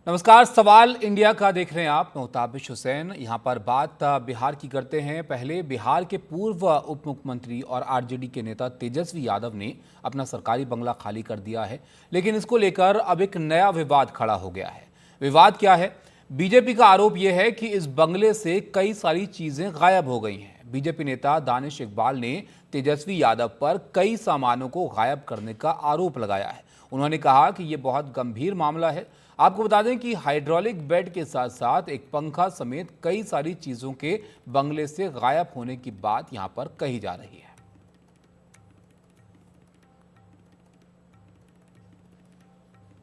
नमस्कार। सवाल इंडिया का देख रहे हैं आप। मैं मुताबिश हुसैन। यहाँ पर बात बिहार की करते हैं। पहले बिहार के पूर्व उप मुख्यमंत्री और आरजेडी के नेता तेजस्वी यादव ने अपना सरकारी बंगला खाली कर दिया है, लेकिन इसको लेकर अब एक नया विवाद खड़ा हो गया है। विवाद क्या है? बीजेपी का आरोप यह है कि इस बंगले से कई सारी चीजें गायब हो गई हैं। बीजेपी नेता दानिश इकबाल ने तेजस्वी यादव पर कई सामानों को गायब करने का आरोप लगाया है। उन्होंने कहा कि यह बहुत गंभीर मामला है। आपको बता दें कि हाइड्रोलिक बेड के साथ साथ एक पंखा समेत कई सारी चीजों के बंगले से गायब होने की बात यहां पर कही जा रही है।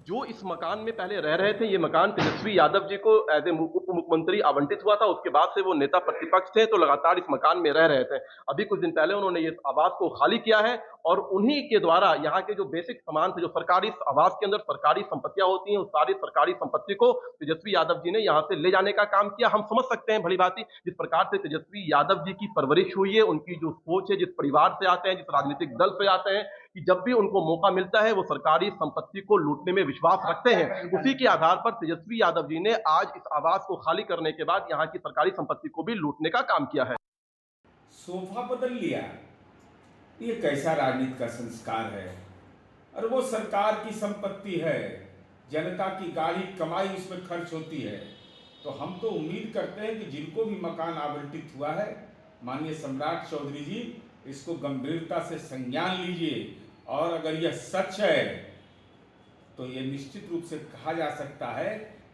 जो इस मकान में पहले रह रहे थे, ये मकान तेजस्वी यादव जी को एज ए उप मुख्यमंत्री आवंटित हुआ था। उसके बाद से वो नेता प्रतिपक्ष थे, तो लगातार इस मकान में रह रहे थे। अभी कुछ दिन पहले उन्होंने ये आवास को खाली किया है और उन्हीं के द्वारा यहाँ के जो बेसिक सामान थे, जो सरकारी आवास के अंदर सरकारी संपत्तियां होती हैं, उस सारी सरकारी संपत्ति को तेजस्वी यादव जी ने यहाँ से ले जाने का काम किया। हम समझ सकते हैं भली भांति जिस प्रकार से तेजस्वी यादव जी की परवरिश हुई है, उनकी जो सोच है, जिस परिवार से आते हैं, जिस राजनीतिक दल से आते हैं, कि जब भी उनको मौका मिलता है वो सरकारी संपत्ति को लूटने में विश्वास रखते हैं। उसी के आधार पर तेजस्वी यादव जी ने आज इस आवास को खाली करने के बाद यहाँ की सरकारी संपत्ति को भी लूटने का काम किया है। सोफा बदल लिया, ये कैसा राजनीति का संस्कार है? और वो सरकार की संपत्ति है, जनता की गाढ़ी कमाई उसमें खर्च होती है। तो हम तो उम्मीद करते हैं कि जिनको भी मकान आवंटित हुआ है, माननीय सम्राट चौधरी जी, इसको गंभीरता से संज्ञान लीजिए। और अगर यह सच है तो यह निश्चित रूप से कहा जा सकता है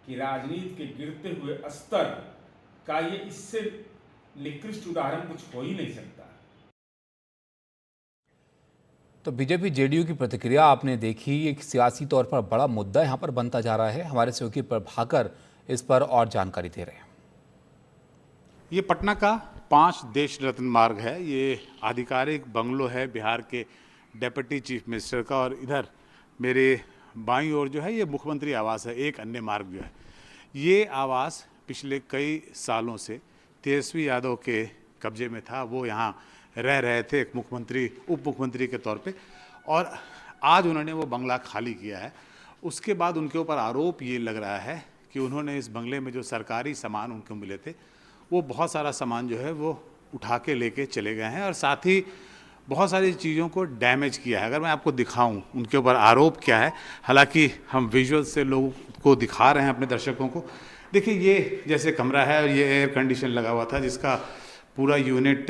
कि राजनीति के गिरते हुए स्तर का ये इससे निकृष्ट उदाहरण कुछ हो ही नहीं सकता। तो बीजेपी जेडीयू की प्रतिक्रिया आपने देखी। एक सियासी तौर पर बड़ा मुद्दा यहां पर बनता जा रहा है। हमारे सहयोगी प्रभाकर इस पर और जानकारी दे रहे हैं। ये पटना का 5 देश रत्न मार्ग है। ये आधिकारिक बंगलो है बिहार के डेप्यूटी चीफ मिनिस्टर का, और इधर मेरे बाईं ओर जो है ये मुख्यमंत्री आवास है। एक अन्य मार्ग जो है, ये आवास पिछले कई सालों से तेजस्वी यादव के कब्जे में था। वो यहाँ रह रहे थे एक मुख्यमंत्री उप मुख्यमंत्री के तौर पे, और आज उन्होंने वो बंगला खाली किया है। उसके बाद उनके ऊपर आरोप ये लग रहा है कि उन्होंने इस बंगले में जो सरकारी सामान उनको मिले थे, वो बहुत सारा सामान जो है वो उठा के लेके चले गए हैं, और साथ ही बहुत सारी चीज़ों को डैमेज किया है। अगर मैं आपको दिखाऊं उनके ऊपर आरोप क्या है, हालांकि हम विजुअल से लोगों को दिखा रहे हैं अपने दर्शकों को। देखिए, ये जैसे कमरा है और ये एयर कंडीशन लगा हुआ था, जिसका पूरा यूनिट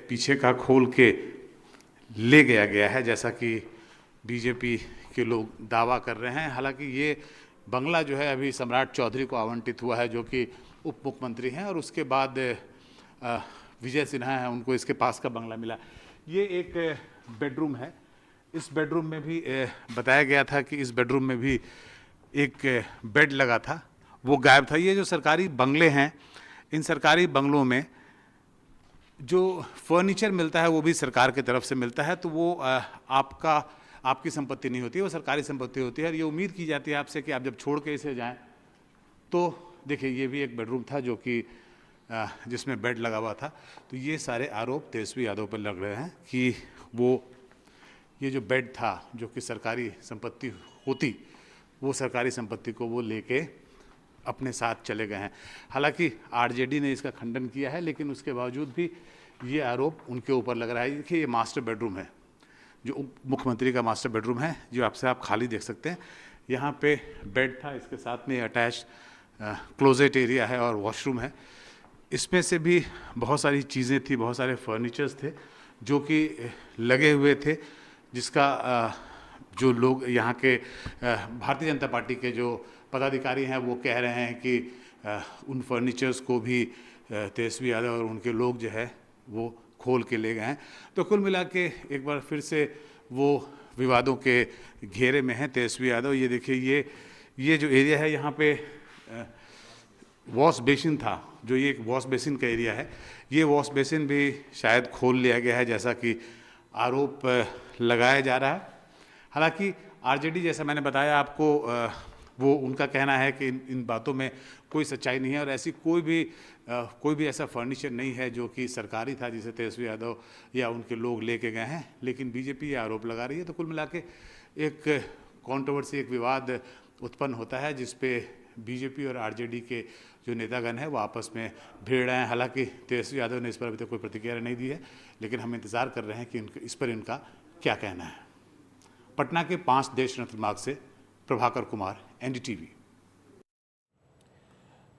पीछे का खोल के ले गया है, जैसा कि बीजेपी के लोग दावा कर रहे हैं। हालांकि ये बंगला जो है अभी सम्राट चौधरी को आवंटित हुआ है, जो कि उप मुख्यमंत्री हैं, और उसके बाद विजय सिन्हा है, उनको इसके पास का बंगला मिला। ये एक बेडरूम है। इस बेडरूम में भी बताया गया था कि इस बेडरूम में भी एक बेड लगा था, वो गायब था। ये जो सरकारी बंगले हैं, इन सरकारी बंगलों में जो फर्नीचर मिलता है वो भी सरकार की तरफ से मिलता है, तो वो आपकी संपत्ति नहीं होती है, वो सरकारी संपत्ति होती है। और ये उम्मीद की जाती है आपसे कि आप जब छोड़ के इसे जाएं, तो देखिए ये भी एक बेडरूम था जो कि जिसमें बेड लगा हुआ था। तो ये सारे आरोप तेजस्वी यादव पर लग रहे हैं कि वो ये जो बेड था, जो कि सरकारी संपत्ति होती, वो सरकारी संपत्ति को वो लेके अपने साथ चले गए हैं। हालांकि आरजेडी ने इसका खंडन किया है, लेकिन उसके बावजूद भी ये आरोप उनके ऊपर लग रहा है। देखिए, ये मास्टर बेडरूम है, जो उप मुख्यमंत्री का मास्टर बेडरूम है, जो आपसे आप खाली देख सकते हैं। यहाँ पे बेड था, इसके साथ में अटैच क्लोजेट एरिया है और वॉशरूम है। इसमें से भी बहुत सारी चीज़ें थी, बहुत सारे फर्नीचर्स थे जो कि लगे हुए थे, जिसका जो लोग यहाँ के भारतीय जनता पार्टी के जो पदाधिकारी हैं वो कह रहे हैं कि उन फर्नीचर्स को भी तेजस्वी यादव और उनके लोग जो है वो खोल के ले गए हैं। तो कुल मिला के एक बार फिर से वो विवादों के घेरे में हैं तेजस्वी यादव। ये देखिए, ये जो एरिया है, यहाँ पे वॉश बेसिन था, जो ये एक वॉश बेसिन का एरिया है, ये वॉश बेसिन भी शायद खोल लिया गया है, जैसा कि आरोप लगाया जा रहा है। हालांकि आरजेडी, जैसा मैंने बताया आपको, वो उनका कहना है कि इन बातों में कोई सच्चाई नहीं है, और ऐसी कोई भी ऐसा फर्नीचर नहीं है जो कि सरकारी था जिसे तेजस्वी यादव या उनके लोग लेके गए हैं। लेकिन बीजेपी ये आरोप लगा रही है। तो कुल मिला के एक कंट्रोवर्सी, एक विवाद उत्पन्न होता है, जिस पे बीजेपी और आरजेडी के जो नेतागण हैं वो आपस में भिड़ रहे हैं। हालांकि तेजस्वी यादव ने इस पर अभी तक कोई प्रतिक्रिया नहीं दी है, लेकिन हम इंतज़ार कर रहे हैं कि इस पर इनका क्या कहना है। पटना के 5 देश रत्न मार्ग से प्रभाकर कुमार, एनडीटीवी।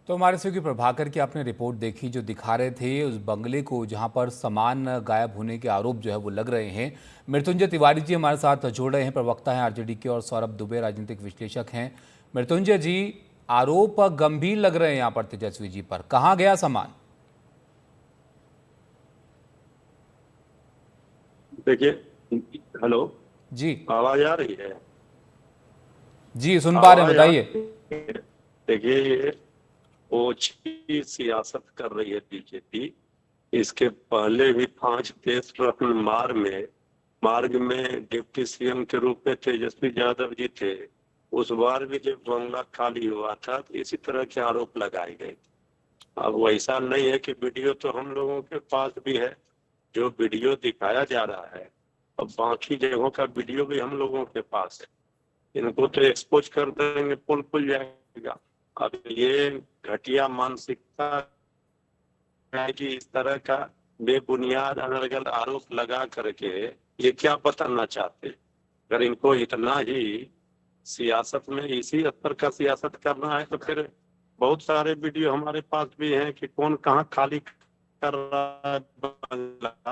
तो हमारे सहयोगी प्रभाकर की आपने रिपोर्ट देखी, जो दिखा रहे थे उस बंगले को जहां पर सामान गायब होने के आरोप जो है वो लग रहे हैं। मृत्युंजय तिवारी जी हमारे साथ जोड़ रहे हैं, प्रवक्ता हैं आरजेडी के, और सौरभ दुबे राजनीतिक विश्लेषक हैं। मृत्युंजय जी, आरोप गंभीर लग रहे हैं यहाँ पर तेजस्वी जी पर, कहाँ गया सामान? देखिए, हेलो जी आवाज आ रही है? जी सुन पा रहे हैं, बताइए। देखिए, ये ओछी सियासत कर रही है बीजेपी। इसके पहले भी 5 देश रत्न मार्ग में डिप्टी सीएम के रूप में तेजस्वी यादव जी थे। उस बार भी जब बंगला खाली हुआ था तो इसी तरह के आरोप लगाए गए। अब वैसा नहीं है कि वीडियो तो हम लोगों के पास भी है, जो वीडियो दिखाया जा रहा है, अब बाकी जगहों का वीडियो भी हम लोगों के पास है। इनको तो एक्सपोज कर देंगे, पुल खुल जाएगा। अब ये घटिया मानसिकता है कि इस तरह का बेबुनियाद अलग-अलग आरोप लगा करके ये क्या बताना चाहते। अगर इनको इतना ही सियासत में इसी स्तर का सियासत करना है तो फिर बहुत सारे वीडियो हमारे पास भी हैं कि कौन कहाँ खाली कर रहा है बंगला,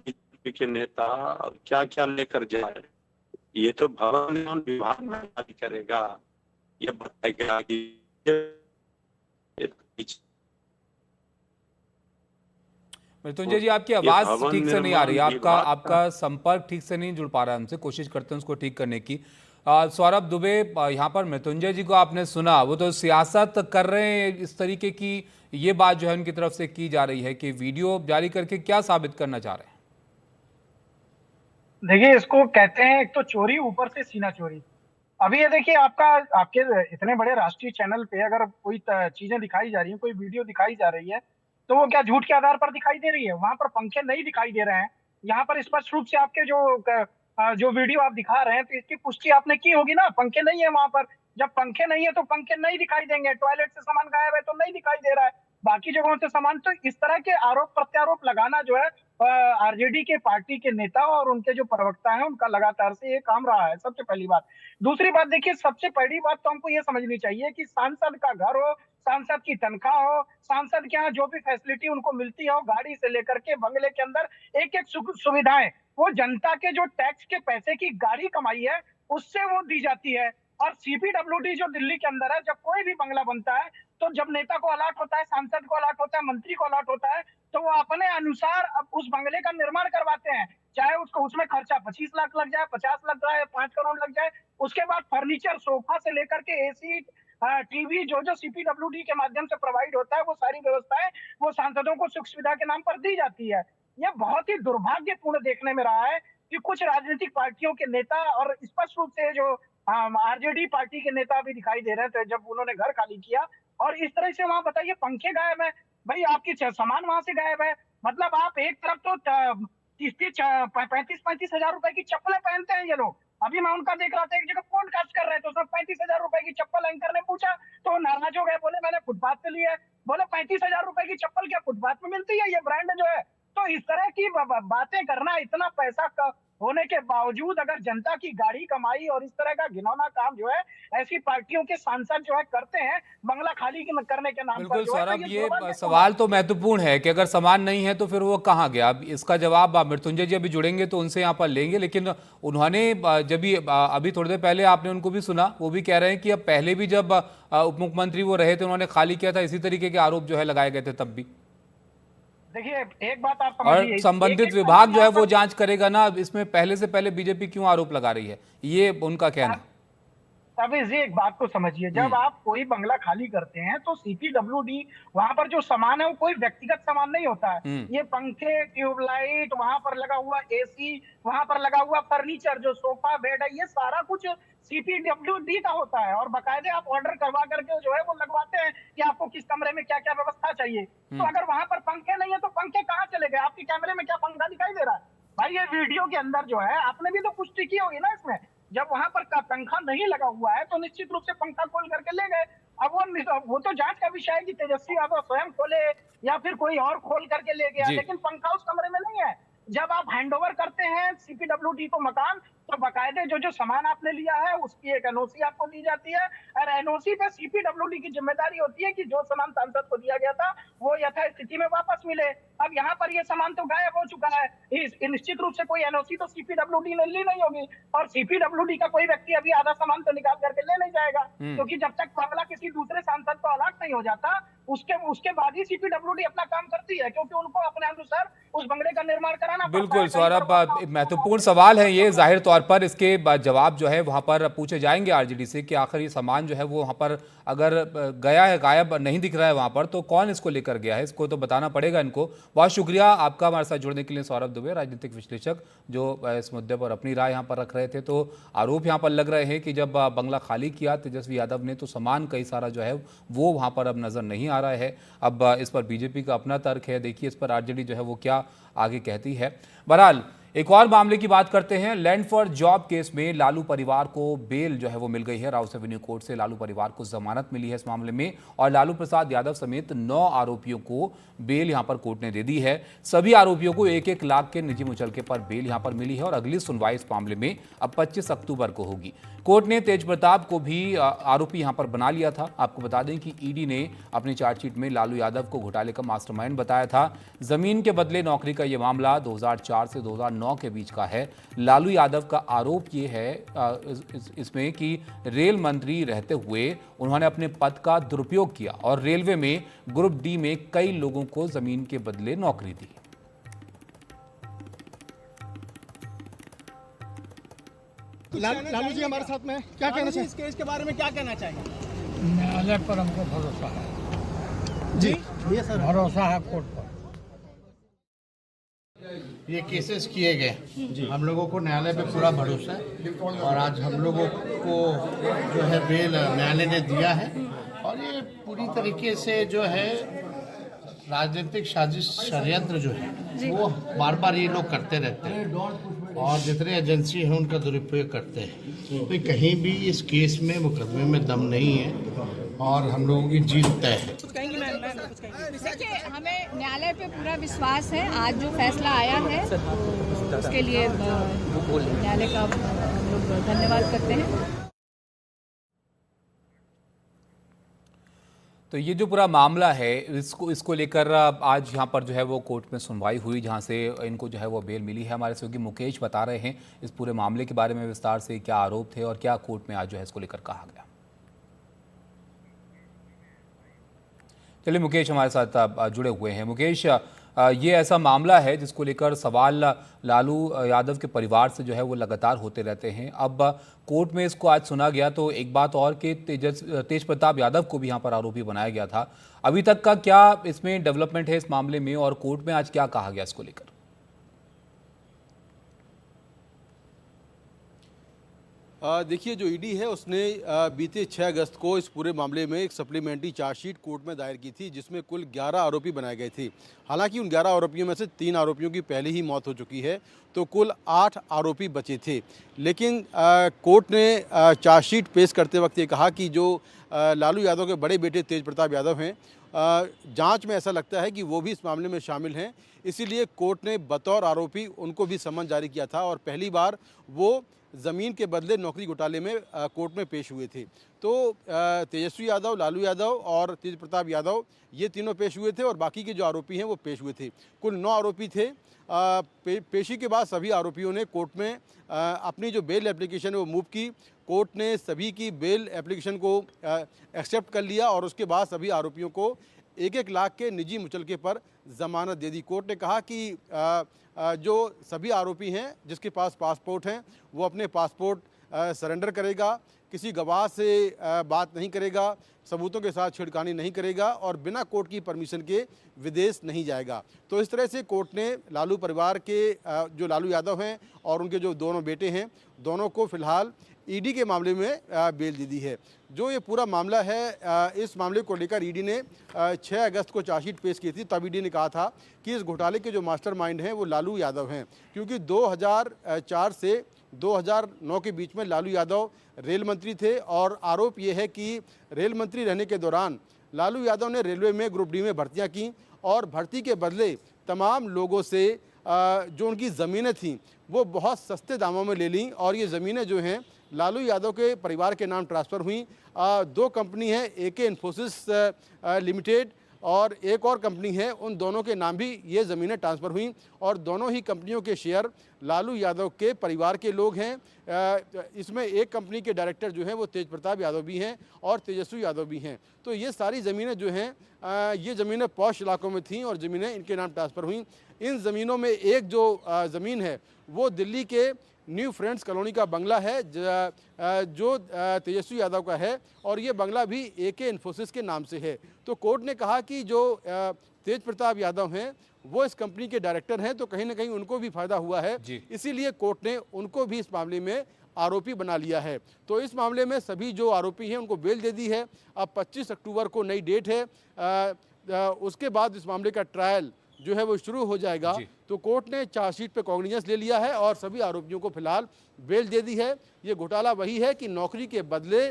बीजेपी के नेता और क्या क्या लेकर जाए। ये तो भवन निर्माण विभाग में खाली करेगा, ये बताएगा कि मृत्युंजय जी, आपकी आवाज ठीक से नहीं आ रही है, आपका संपर्क ठीक से नहीं जुड़ पा रहा है हमसे, कोशिश करते हैं उसको ठीक करने की। सौरभ दुबे, यहाँ पर मृत्युंजय जी को आपने सुना, वो तो सियासत कर रहे हैं इस तरीके की, ये बात जो है उनकी तरफ से की जा रही है कि वीडियो जारी करके क्या साबित करना चाह रहे हैं? देखिए, इसको कहते हैं एक तो चोरी, ऊपर से सीना चोरी। अभी ये देखिए, आपके इतने बड़े राष्ट्रीय चैनल पे अगर कोई चीजें दिखाई जा रही हैं, कोई वीडियो दिखाई जा रही है, तो वो क्या झूठ के आधार पर दिखाई दे रही है? वहां पर पंखे नहीं दिखाई दे रहे हैं। यहाँ पर स्पष्ट रूप से आपके जो वीडियो आप दिखा रहे हैं, तो इसकी पुष्टि आपने की होगी ना, पंखे नहीं है वहां पर। जब पंखे नहीं है तो पंखे नहीं दिखाई देंगे। टॉयलेट से सामान गायब है तो नहीं दिखाई दे रहा है, बाकी जगहों से सामान। तो इस तरह के आरोप प्रत्यारोप लगाना जो है आरजेडी के पार्टी के नेता और उनके जो प्रवक्ता हैं उनका लगातार से ये काम रहा है, सबसे पहली बात। दूसरी बात देखिए, सबसे पहली बात तो हमको ये समझनी चाहिए कि सांसद का घर हो, सांसद की तनख्वाह हो, सांसद के यहाँ जो भी फैसिलिटी उनको मिलती हो, गाड़ी से लेकर के बंगले के अंदर एक एक सुविधाएं, वो जनता के जो टैक्स के पैसे की गाड़ी कमाई है उससे वो दी जाती है। और सीपीडब्ल्यूडी जो दिल्ली के अंदर है, जब कोई भी बंगला बनता है तो जब नेता को अलॉट होता है, सांसद को अलॉट होता है, मंत्री को अलॉट होता है, तो वो अपने अनुसार अब उस बंगले का निर्माण करवाते हैं। चाहे उसको उसमें खर्चा 25 लाख लग जाए, 50 लग जाए, 5 करोड़ लग जाए। उसके बाद फर्नीचर, सोफा से लेकर के एसी, टीवी, जो सीपीडब्ल्यूडी के माध्यम से प्रोवाइड होता है, वो सारी व्यवस्थाएं वो सांसदों को सुख सुविधा के नाम पर दी जाती है। यह बहुत ही दुर्भाग्यपूर्ण देखने में रहा है कि कुछ राजनीतिक पार्टियों के नेता, और स्पष्ट रूप से जो आरजेडी पार्टी के नेता भी दिखाई दे रहे थे जब उन्होंने घर खाली किया, और इस तरह से वहां बताइए पंखे गायब है, भाई आपकी सामान वहां से गायब है। मतलब आप एक तरफ तो 35 हजार रुपए की चप्पलें पहनते हैं ये लोग। अभी मैं उनका देख रहा था, एक जगह पॉडकास्ट कर रहे थे, उसमें 35,000 रुपए की चप्पल एंकर ने पूछा तो वो नाराज हो गए, बोले मैंने फुटपाथ से ली है। बोले 35,000 रुपए की चप्पल क्या फुटपाथ में मिलती है? ये ब्रांड जो है। तो इस तरह की बातें करना, इतना पैसा होने के बावजूद अगर जनता की गाड़ी कमाई और इस तरह का घिनौना काम जो है ऐसी पार्टियों के सांसद जो है करते हैं बंगला खाली करने के नाम पर। बिल्कुल सौरभ, तो ये सवाल तो महत्वपूर्ण है कि अगर सामान नहीं है तो फिर वो कहाँ गया। अब इसका जवाब मृत्युंजय जी अभी जुड़ेंगे तो उनसे यहाँ पर लेंगे, लेकिन उन्होंने जब अभी थोड़ी देर पहले आपने उनको भी सुना, वो भी कह रहे हैं कि अब पहले भी जब उप मुख्यमंत्री वो रहे थे उन्होंने खाली किया था, इसी तरीके के आरोप जो है लगाए गए थे तब भी। देखिए, एक बात आप समझिए, और संबंधित विभाग जो है वो जांच करेगा ना, इसमें पहले से पहले बीजेपी क्यों आरोप लगा रही है, ये उनका कहना है। अब इसी एक बात को समझिए, जब आप कोई बंगला खाली करते हैं तो सीपीडब्ल्यूडी वहां पर जो सामान है वो कोई व्यक्तिगत सामान नहीं होता है। ये पंखे, ट्यूबलाइट, वहां पर लगा हुआ एसी, वहां पर लगा हुआ फर्नीचर, जो सोफा बेड है, ये सारा कुछ सीपीडब्ल्यूडी का होता है। और बाकायदे आप ऑर्डर करवा करके जो है वो लगवाते हैं कि आपको किस कमरे में क्या क्या व्यवस्था चाहिए। तो अगर वहां पर पंखे नहीं है तो पंखे कहाँ चले गए? आपके कैमरे में क्या पंखा दिखाई दे रहा है? भाई ये वीडियो के अंदर जो है आपने भी तो पुष्टि की होगी ना इसमें। जब वहां पर पंखा नहीं लगा हुआ है तो निश्चित रूप से पंखा खोल करके ले गए। अब वो वो तो जांच का विषय है कि तेजस्वी यादव स्वयं खोले या फिर कोई और खोल करके ले गया, जी। लेकिन पंखा उस कमरे में नहीं है। जब आप हैंडओवर करते हैं सीपीडब्ल्यूडी को मकान, तो बकायदे जो सामान आपने लिया है उसकी एक एनओसी आपको दी जाती है, और एनओसी पे सीपीडब्ल्यूडी की जिम्मेदारी होती है कि जो सामान सांसद को दिया गया था वो यथास्थिति में वापस मिले। अब यहाँ पर ये सामान तो गायब हो चुका है, निश्चित रूप से कोई एनओसी तो सीपीडब्ल्यूडी ने ली नहीं होगी, और सीपीडब्ल्यूडी का कोई व्यक्ति अभी आधा सामान तो निकाल करके ले नहीं जाएगा, क्योंकि जब तक मामला किसी दूसरे सांसद को अलर्ट नहीं हो जाता उसके बाद ही सीपीडब्ल्यूडी अपना काम करती है, क्योंकि उनको अपने अनुसार उस बंगले का निर्माण कराना पड़ता है। बिल्कुल सौरभ, महत्वपूर्ण सवाल है ये, जाहिर तौर पर इसके जवाब जो है वहां पर पूछे जाएंगे आरजेडी से कि आखिर ये सामान जो है वो वहां पर अगर गया है, गायब नहीं दिख रहा है वहां पर, तो कौन इसको लेकर गया है, इसको तो बताना पड़ेगा इनको। बहुत शुक्रिया आपका हमारे साथ जुड़ने के लिए सौरभ दुबे, राजनीतिक विश्लेषक जो इस मुद्दे पर अपनी राय यहाँ पर रख रहे थे। तो आरोप यहाँ पर लग रहे हैं कि जब बंगला खाली किया तेजस्वी यादव ने तो सामान कई सारा जो है वो वहां पर अब नजर नहीं आ रहा है। अब इस पर बीजेपी का अपना तर्क है, देखिए इस पर आरजेडी जो है वो क्या आगे कहती है। बहरहाल एक और मामले की बात करते हैं। लैंड फॉर जॉब केस में लालू परिवार को बेल जो है वो मिल गई है। राउस एवेन्यू कोर्ट से लालू परिवार को जमानत मिली है इस मामले में, और लालू प्रसाद यादव समेत 9 आरोपियों को बेल यहां पर कोर्ट ने दे दी है। सभी आरोपियों को 1-1 लाख के निजी मुचलके पर बेल यहां पर मिली है, और अगली सुनवाई इस मामले में अब 25 अक्टूबर को होगी। कोर्ट ने तेज प्रताप को भी आरोपी यहां पर बना लिया था। आपको बता दें कि ईडी ने अपनी चार्जशीट में लालू यादव को घोटाले का मास्टरमाइंड बताया था। जमीन के बदले नौकरी का यह मामला 2004 से 2009 के बीच का है। लालू यादव का आरोप ये है इसमें कि रेल मंत्री रहते हुए उन्होंने अपने पद का दुरुपयोग किया और रेलवे में ग्रुप डी में कई लोगों को जमीन के बदले नौकरी दी। लालू जी हमारे साथ में हैं। क्या कहना चाहिए इस केस के बारे में, क्या कहना चाहिए? न्यायालय पर हमको भरोसा है जी ये सर, भरोसा है कोर्ट पर। ये केसेस किए गए, हम लोगों को न्यायालय पे पूरा भरोसा है, और आज हम लोगों को जो है बेल न्यायालय ने दिया है, और ये पूरी तरीके से जो है राजनीतिक साजिश षड्यंत्र जो है वो बार बार ये लोग करते रहते हैं, और जितने एजेंसी हैं उनका दुरुपयोग करते हैं। तो कहीं भी इस केस में मुकदमे में दम नहीं है, और हम लोगों की जीत तय है। देखिए, हमें न्यायालय पे पूरा विश्वास है। आज जो फैसला आया है उसके लिए न्यायालय का हम लोग धन्यवाद करते हैं। तो ये जो पूरा मामला है इसको लेकर आज यहाँ पर जो है वो कोर्ट में सुनवाई हुई, जहाँ से इनको जो है वो बेल मिली है। हमारे सहयोगी मुकेश बता रहे हैं इस पूरे मामले के बारे में विस्तार से, क्या आरोप थे और क्या कोर्ट में आज जो है इसको लेकर कहा गया। चलिए मुकेश हमारे साथ जुड़े हुए हैं। मुकेश, ये ऐसा मामला है जिसको लेकर सवाल लालू यादव के परिवार से जो है वो लगातार होते रहते हैं। अब कोर्ट में इसको आज सुना गया, तो एक बात और कि तेज प्रताप यादव को भी यहाँ पर आरोपी बनाया गया था। अभी तक का क्या इसमें डेवलपमेंट है इस मामले में, और कोर्ट में आज क्या कहा गया इसको लेकर? देखिए, जो ईडी है उसने बीते 6 अगस्त को इस पूरे मामले में एक सप्लीमेंट्री चार्जशीट कोर्ट में दायर की थी, जिसमें कुल 11 आरोपी बनाए गए थे। हालांकि उन 11 आरोपियों में से 3 आरोपियों की पहले ही मौत हो चुकी है, तो कुल 8 आरोपी बचे थे। लेकिन कोर्ट ने चार्जशीट पेश करते वक्त ये कहा कि जो लालू यादव के बड़े बेटे तेज प्रताप यादव हैं, जांच में ऐसा लगता है कि वो भी इस मामले में शामिल हैं, इसीलिए कोर्ट ने बतौर आरोपी उनको भी समन जारी किया था, और पहली बार वो ज़मीन के बदले नौकरी घोटाले में कोर्ट में पेश हुए थे। तो तेजस्वी यादव, लालू यादव और तेज प्रताप यादव ये तीनों पेश हुए थे, और बाकी के जो आरोपी हैं वो पेश हुए थे। कुल 9 आरोपी थे। पेशी के बाद सभी आरोपियों ने कोर्ट में अपनी जो बेल एप्लीकेशन है वो मूव की। कोर्ट ने सभी की बेल एप्लीकेशन को एक्सेप्ट कर लिया, और उसके बाद सभी आरोपियों को 1-1 लाख के निजी मुचलके पर ज़मानत दे दी। कोर्ट ने कहा कि जो सभी आरोपी हैं जिसके पास पासपोर्ट हैं वो अपने पासपोर्ट सरेंडर करेगा, किसी गवाह से बात नहीं करेगा, सबूतों के साथ छेड़खानी नहीं करेगा, और बिना कोर्ट की परमिशन के विदेश नहीं जाएगा। तो इस तरह से कोर्ट ने लालू परिवार के जो लालू यादव हैं और उनके जो दोनों बेटे हैं, दोनों को फिलहाल ईडी के मामले में बेल दे दी है। जो ये पूरा मामला है, इस मामले को लेकर ईडी ने 6 अगस्त को चार्जशीट पेश की थी। तब ईडी ने कहा था कि इस घोटाले के जो मास्टरमाइंड हैं वो लालू यादव हैं, क्योंकि 2004 से 2009 के बीच में लालू यादव रेल मंत्री थे और आरोप ये है कि रेल मंत्री रहने के दौरान लालू यादव ने रेलवे में ग्रुप डी में भर्तियां की और भर्ती के बदले तमाम लोगों से जो उनकी ज़मीनें थीं वो बहुत सस्ते दामों में ले लीं और ये ज़मीनें जो हैं लालू यादव के परिवार के नाम ट्रांसफ़र हुई। 2 कंपनी है, AK इन्फोसिस लिमिटेड और एक और कंपनी है, उन दोनों के नाम भी ये ज़मीनें ट्रांसफ़र हुई और दोनों ही कंपनियों के शेयर लालू यादव के परिवार के लोग हैं। इसमें एक कंपनी के डायरेक्टर जो हैं वो तेज प्रताप यादव भी हैं और तेजस्वी यादव भी हैं। तो ये सारी ज़मीनें जो हैं ये ज़मीनें पॉश इलाकों में थीं और ज़मीनें इनके नाम ट्रांसफ़र हुई। इन ज़मीनों में एक जो ज़मीन है वो दिल्ली के न्यू फ्रेंड्स कॉलोनी का बंगला है जो तेजस्वी यादव का है और ये बंगला भी AK इन्फोसिस के नाम से है। तो कोर्ट ने कहा कि जो तेज प्रताप यादव हैं वो इस कंपनी के डायरेक्टर हैं तो कहीं ना कहीं उनको भी फायदा हुआ है, इसीलिए कोर्ट ने उनको भी इस मामले में आरोपी बना लिया है। तो इस मामले में सभी जो आरोपी हैं उनको बेल दे दी है। अब 25 अक्टूबर को नई डेट है, उसके बाद इस मामले का ट्रायल जो है वो शुरू हो जाएगा। तो कोर्ट ने चार्जशीट पे कॉग्निजेंस ले लिया है और सभी आरोपियों को फिलहाल बेल दे दी है। ये घोटाला वही है कि नौकरी के बदले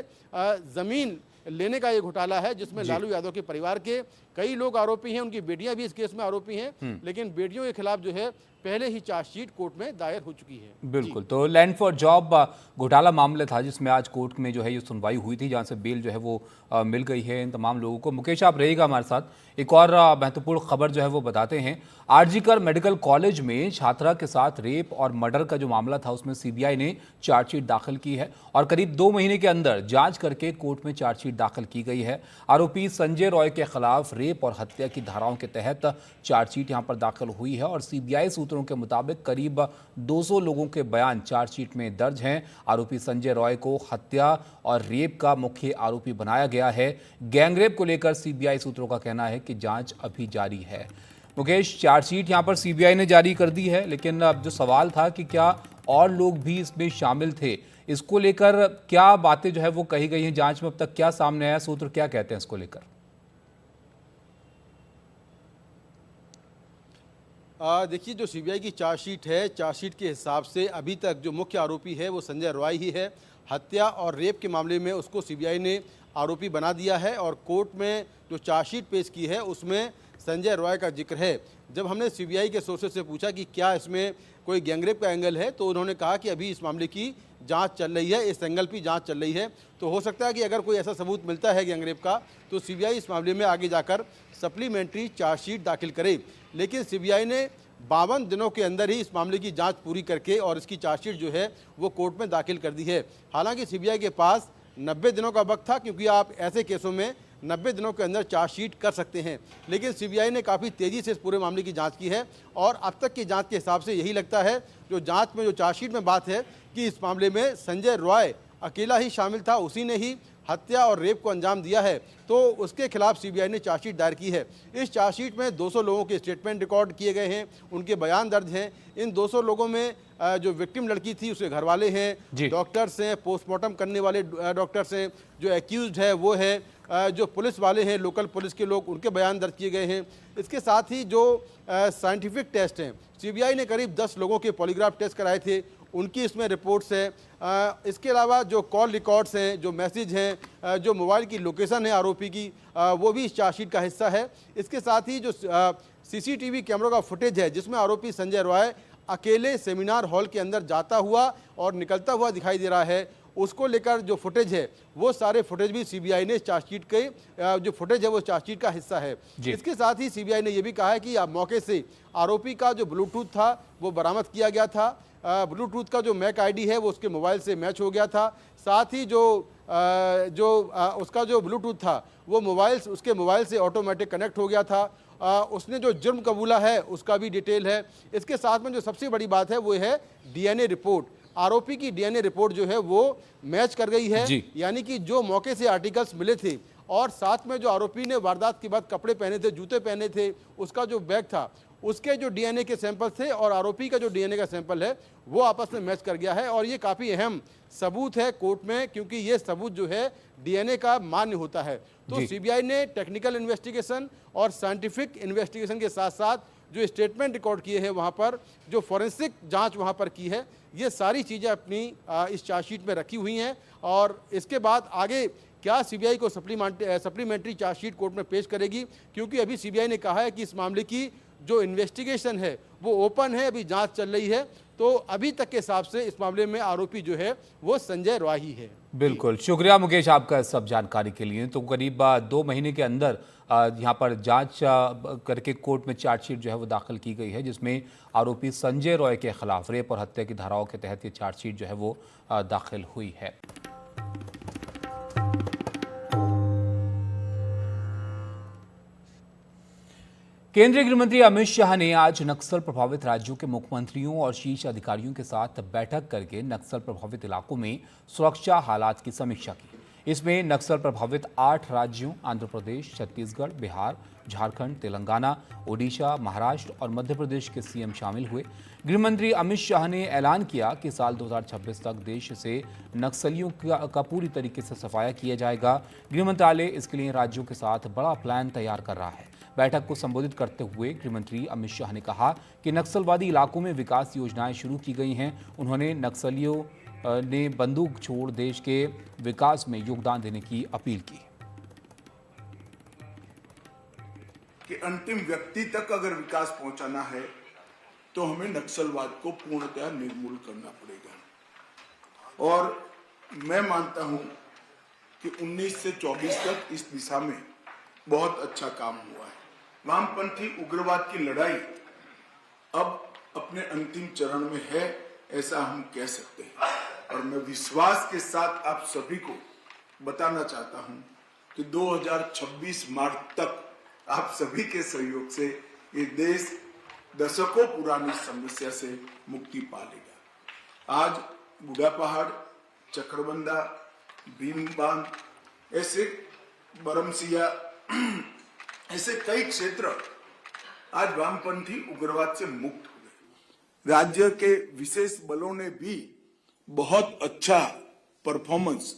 ज़मीन लेने का ये घोटाला है जिसमें लालू यादव के परिवार के कई लोग आरोपी हैं, उनकी बेटियां भी इस केस में आरोपी हैं, लेकिन बेटियों के खिलाफ जो है पहले ही चार्जशीट कोर्ट में दायर हो चुकी है। बिल्कुल, तो लैंड फॉर जॉब घोटाला मामला था जिसमें आज कोर्ट में जो है ये सुनवाई हुई थी जहां से बेल जो है वो मिल गई है इन तमाम लोगों को। मुकेश आप रहेगा हमारे साथ, एक और महत्वपूर्ण खबर जो है वो बताते हैं। आरजीकर मेडिकल कॉलेज में छात्रा के साथ रेप और मर्डर का जो मामला था उसमें CBI ने चार्जशीट दाखिल की है और करीब 2 महीने के अंदर जांच करके कोर्ट में चार्जशीट दाखिल की गई है। आरोपी संजय रॉय के खिलाफ रेप और हत्या की धाराओं के तहत चार्जशीट यहां पर दाखिल हुई है और CBI सूत्रों के मुताबिक करीब 200 लोगों के बयान चार्जशीट में दर्ज हैं। आरोपी संजय रॉय को हत्या और रेप का मुख्य आरोपी बनाया गया है। गैंगरेप को लेकर CBI सूत्रों का कहना है कि जांच अभी जारी है। मुकेश, चार्जशीट यहां पर CBI ने जारी कर दी है, लेकिन अब जो सवाल था कि क्या और लोग भी इसमें शामिल थे, इसको लेकर क्या बातें जो है वो कही गई हैं जांच में, अब तक क्या सामने आया, सूत्र क्या कहते हैं इसको लेकर? देखिए, जो CBI की चार्जशीट है, चार्जशीट के हिसाब से अभी तक जो मुख्य आरोपी है वो संजय रॉय ही है। हत्या और रेप के मामले में उसको CBI ने आरोपी बना दिया है और कोर्ट में जो चार्जशीट पेश की है उसमें संजय रॉय का जिक्र है। जब हमने CBI के सोर्सेज से पूछा कि क्या इसमें कोई गैंगरेप का एंगल है तो उन्होंने कहा कि अभी इस मामले की जांच चल रही है, इस एंगल की जांच चल रही है। तो हो सकता है कि अगर कोई ऐसा सबूत मिलता है गैंगरेप का तो CBI इस मामले में आगे जाकर सप्लीमेंट्री चार्जशीट दाखिल करे। लेकिन CBI ने 52 दिनों के अंदर ही इस मामले की जांच पूरी करके और इसकी चार्जशीट जो है वो कोर्ट में दाखिल कर दी है। हालांकि CBI के पास 90 दिनों का वक्त था, क्योंकि आप ऐसे केसों में 90 दिनों के अंदर चार्जशीट कर सकते हैं। लेकिन CBI ने काफ़ी तेज़ी से इस पूरे मामले की जांच की है और अब तक की जांच के हिसाब से यही लगता है, जो जांच में जो चार्जशीट में बात है कि इस मामले में संजय रॉय अकेला ही शामिल था, उसी ने ही हत्या और रेप को अंजाम दिया है, तो उसके खिलाफ CBI ने चार्जशीट दायर की है। इस चार्जशीट में 200 लोगों के स्टेटमेंट रिकॉर्ड किए गए हैं, उनके बयान दर्ज हैं। इन 200 लोगों में जो विक्टिम लड़की थी उसके घर वाले हैं, डॉक्टर्स हैं, पोस्टमार्टम करने वाले डॉक्टर्स हैं, जो एक्यूज्ड है वो है, जो पुलिस वाले हैं, लोकल पुलिस के लोग, उनके बयान दर्ज किए गए हैं। इसके साथ ही जो साइंटिफिक टेस्ट हैं, CBI ने करीब 10 लोगों के पॉलीग्राफ टेस्ट कराए थे, उनकी इसमें रिपोर्ट्स है। इसके अलावा जो कॉल रिकॉर्ड्स हैं, जो मैसेज हैं, जो मोबाइल की लोकेशन है आरोपी की, वो भी इस चार्जशीट का हिस्सा है। इसके साथ ही जो CCTV कैमरों का फुटेज है जिसमें आरोपी संजय रॉय अकेले सेमिनार हॉल के अंदर जाता हुआ और निकलता हुआ दिखाई दे रहा है, उसको लेकर जो फुटेज है वो सारे फुटेज भी CBI ने चार्जशीट के जो फुटेज है वो चार्जशीट का हिस्सा है। इसके साथ ही CBI ने यह भी कहा है कि मौके से आरोपी का जो ब्लूटूथ था वो बरामद किया गया था। ब्लूटूथ का जो मैक ID है वो उसके मोबाइल से मैच हो गया था। साथ ही उसका जो ब्लूटूथ था वो उसके मोबाइल से ऑटोमेटिक कनेक्ट हो गया था। उसने जो जुर्म कबूला है उसका भी डिटेल है। इसके साथ में जो सबसे बड़ी बात है वो है DNA रिपोर्ट। आरोपी की DNA रिपोर्ट जो है वो मैच कर गई है, यानी कि जो मौके से आर्टिकल्स मिले थे और साथ में जो आरोपी ने वारदात के बाद कपड़े पहने थे, जूते पहने थे, उसका जो बैग था उसके जो DNA के सैंपल थे और आरोपी का जो DNA का सैंपल है वो आपस में मैच कर गया है। और ये काफ़ी अहम सबूत है कोर्ट में, क्योंकि ये सबूत जो है DNA का मान्य होता है। तो CBI ने टेक्निकल इन्वेस्टिगेशन और साइंटिफिक इन्वेस्टिगेशन के साथ साथ जो स्टेटमेंट रिकॉर्ड किए हैं वहाँ पर, जो फॉरेंसिक जांच वहाँ पर की है, ये सारी चीज़ें अपनी इस चार्जशीट में रखी हुई हैं। और इसके बाद आगे क्या सीबीआई को सप्लीमेंट्री चार्जशीट कोर्ट में पेश करेगी, क्योंकि अभी सीबीआई ने कहा है कि इस मामले की जो इन्वेस्टिगेशन है वो ओपन है, अभी जांच चल रही है। तो अभी तक के हिसाब से इस मामले में आरोपी जो है वो संजय रॉय है। बिल्कुल, शुक्रिया मुकेश आपका सब जानकारी के लिए। तो करीब 2 महीने के अंदर यहाँ पर जांच करके कोर्ट में चार्जशीट जो है वो दाखिल की गई है, जिसमें आरोपी संजय रॉय के खिलाफ रेप और हत्या की धाराओं के तहत ये चार्जशीट जो है वो दाखिल हुई है। केंद्रीय गृहमंत्री अमित शाह ने आज नक्सल प्रभावित राज्यों के मुख्यमंत्रियों और शीर्ष अधिकारियों के साथ बैठक करके नक्सल प्रभावित इलाकों में सुरक्षा हालात की समीक्षा की। इसमें नक्सल प्रभावित 8 राज्यों आंध्र प्रदेश, छत्तीसगढ़, बिहार, झारखंड, तेलंगाना, ओडिशा, महाराष्ट्र और मध्य प्रदेश के सीएम शामिल हुए। गृहमंत्री अमित शाह ने ऐलान किया कि साल 2026 तक देश से नक्सलियों का पूरी तरीके से सफाया किया जाएगा। गृह मंत्रालय इसके लिए राज्यों के साथ बड़ा प्लान तैयार कर रहा है। बैठक को संबोधित करते हुए गृहमंत्री अमित शाह ने कहा कि नक्सलवादी इलाकों में विकास योजनाएं शुरू की गई हैं। उन्होंने नक्सलियों ने बंदूक छोड़ देश के विकास में योगदान देने की अपील की। कि अंतिम व्यक्ति तक अगर विकास पहुंचाना है तो हमें नक्सलवाद को पूर्णतः निर्मूल करना पड़ेगा। और मैं मानता हूं कि 19 से 24 तक इस दिशा में बहुत अच्छा काम हुआ है। वामपंथी उग्रवाद की लड़ाई अब अपने अंतिम चरण में है, ऐसा हम कह सकते हैं। और मैं विश्वास के साथ आप सभी को बताना चाहता हूं कि 2026 मार्च तक आप सभी के सहयोग से ये देश दशकों पुरानी समस्या से मुक्ति पा लेगा। आज बूढ़ा पहाड़, चक्रबंधा, भीम बांध, ऐसे बरमसिया, ऐसे कई क्षेत्र आज वामपंथी उग्रवाद से मुक्त हो गए। राज्य के विशेष बलों ने भी बहुत अच्छा परफॉर्मेंस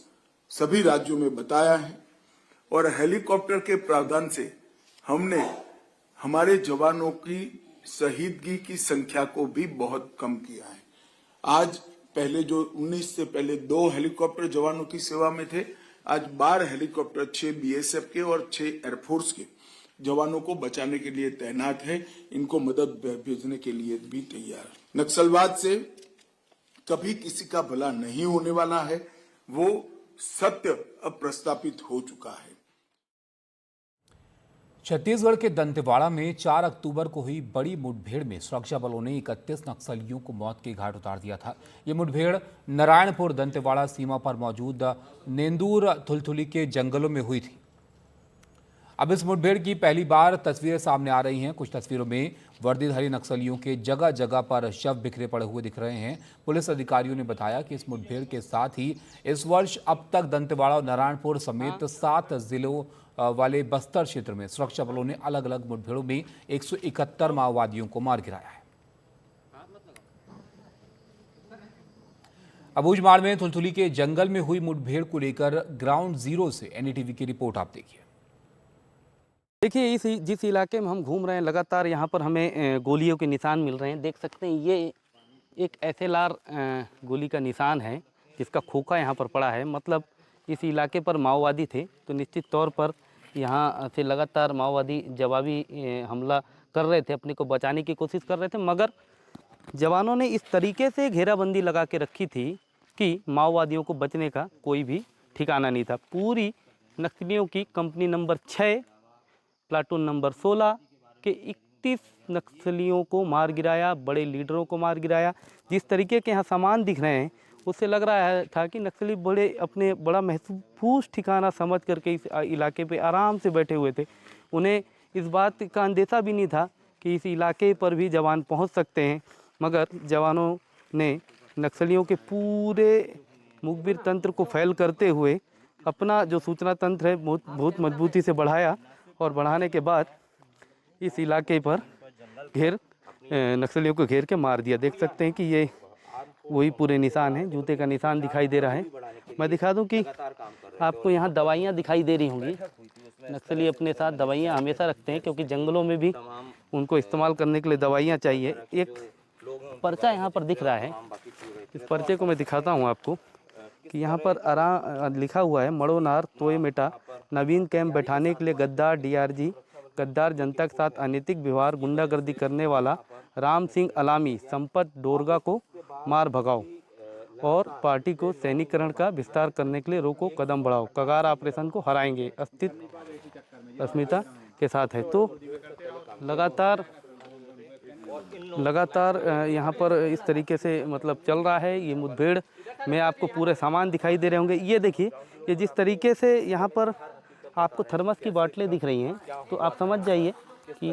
सभी राज्यों में बताया है और हेलीकॉप्टर के प्रावधान से हमने हमारे जवानों की शहीदगी की संख्या को भी बहुत कम किया है। आज पहले जो 19 से पहले 2 हेलीकॉप्टर जवानों की सेवा में थे, आज 12 हेलीकॉप्टर 6 बीएसएफ के और 6 एयरफोर्स के जवानों को बचाने के लिए तैनात है। इनको मदद भेजने के लिए भी तैयार है। नक्सलवाद से कभी किसी का भला नहीं होने वाला है, वो सत्य अब प्रस्थापित हो चुका है। छत्तीसगढ़ के दंतेवाड़ा में 4 अक्टूबर को हुई बड़ी मुठभेड़ में सुरक्षा बलों ने 31 नक्सलियों को मौत के घाट उतार दिया था। ये मुठभेड़ नारायणपुर दंतेवाड़ा सीमा पर मौजूद नेंदूर थुलथुली के जंगलों में हुई थी। अब इस मुठभेड़ की पहली बार तस्वीरें सामने आ रही हैं। कुछ तस्वीरों में वर्दीधारी नक्सलियों के जगह जगह पर शव बिखरे पड़े हुए दिख रहे हैं। पुलिस अधिकारियों ने बताया कि इस मुठभेड़ के साथ ही इस वर्ष अब तक दंतेवाड़ा और नारायणपुर समेत 7 जिलों वाले बस्तर क्षेत्र में सुरक्षा बलों ने अलग अलग मुठभेड़ों में 171 माओवादियों को मार गिराया है। अबूझमाड़ में थुलथुली के जंगल में हुई मुठभेड़ को लेकर ग्राउंड जीरो से एनडीटीवी की रिपोर्ट आप देखिए। देखिए जिस इलाके में हम घूम रहे हैं लगातार यहाँ पर हमें गोलियों के निशान मिल रहे हैं। देख सकते हैं ये एक SLR गोली का निशान है जिसका खोखा यहाँ पर पड़ा है। मतलब इस इलाके पर माओवादी थे तो निश्चित तौर पर यहाँ से लगातार माओवादी जवाबी हमला कर रहे थे, अपने को बचाने की कोशिश कर रहे थे, मगर जवानों ने इस तरीके से घेराबंदी लगा के रखी थी कि माओवादियों को बचने का कोई भी ठिकाना नहीं था। पूरी नक्सलियों की कंपनी नंबर 6 प्लाटून नंबर 16 के 31 नक्सलियों को मार गिराया, बड़े लीडरों को मार गिराया। जिस तरीके के यहाँ सामान दिख रहे हैं उससे लग रहा था कि नक्सली बड़ा महफूज ठिकाना समझ करके इस इलाके पे आराम से बैठे हुए थे। उन्हें इस बात का अंदेशा भी नहीं था कि इस इलाके पर भी जवान पहुंच सकते हैं, मगर जवानों ने नक्सलियों के पूरे मुखबिर तंत्र को फैल करते हुए अपना जो सूचना तंत्र है बहुत मजबूती से बढ़ाया और बढ़ाने के बाद इस इलाके पर नक्सलियों को घेर के मार दिया। देख सकते हैं कि ये वही पूरे निशान है, जूते का निशान दिखाई दे रहा है। मैं दिखा दूं कि आपको यहाँ दवाइयाँ दिखाई दे रही होंगी। नक्सली अपने साथ दवाइयाँ हमेशा रखते हैं क्योंकि जंगलों में भी उनको इस्तेमाल करने के लिए दवाइयाँ चाहिए। एक पर्चा यहाँ पर दिख रहा है, इस पर्चे को मैं दिखाता हूँ आपको कि यहाँ पर लिखा हुआ है मड़ोनार तोयमेटा नवीन कैंप बैठाने के लिए गद्दार डीआरजी, गद्दार जनता के साथ अनैतिक व्यवहार गुंडागर्दी करने वाला राम सिंह अलामी संपत डोरगा को मार भगाओ और पार्टी को सैनिकरण का विस्तार करने के लिए रोको कदम बढ़ाओ, कगार ऑपरेशन को हराएंगे, अस्मिता के साथ है। तो लगातार यहाँ पर इस तरीके से मतलब चल रहा है ये मुठभेड़ में। आपको पूरे सामान दिखाई दे रहे होंगे। ये देखिए, ये जिस तरीके से यहाँ पर आपको थर्मस की बाटलें दिख रही हैं, तो आप समझ जाइए कि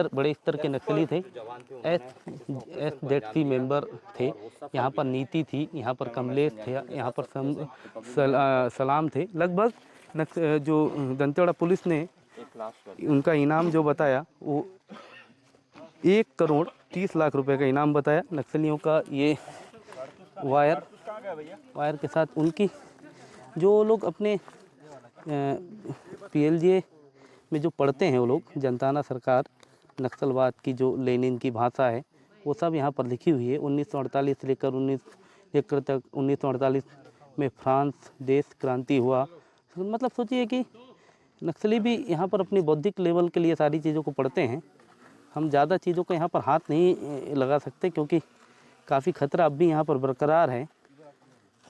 बड़े स्तर के नक्सली थे। SZC मेंबर थे, यहाँ पर नीति थी, यहाँ पर कमलेश थे, यहाँ पर सलाम थे। लगभग जो दंतेवाड़ा पुलिस ने उनका इनाम जो बताया वो 1,30,00,000 रुपए का इनाम बताया। नक्सलियों का ये वायर के साथ उनकी जो लोग अपने PLJ में जो पढ़ते हैं वो लोग, जनताना सरकार नक्सलवाद की जो लेनिन की भाषा है वो सब यहाँ पर लिखी हुई है। 1948 से लेकर 19 तक 1948 में फ्रांस देश क्रांति हुआ। मतलब सोचिए कि नक्सली भी यहाँ पर अपनी बौद्धिक लेवल के लिए सारी चीज़ों को पढ़ते हैं। हम ज़्यादा चीज़ों को यहाँ पर हाथ नहीं लगा सकते क्योंकि काफ़ी खतरा अब भी यहाँ पर बरकरार है।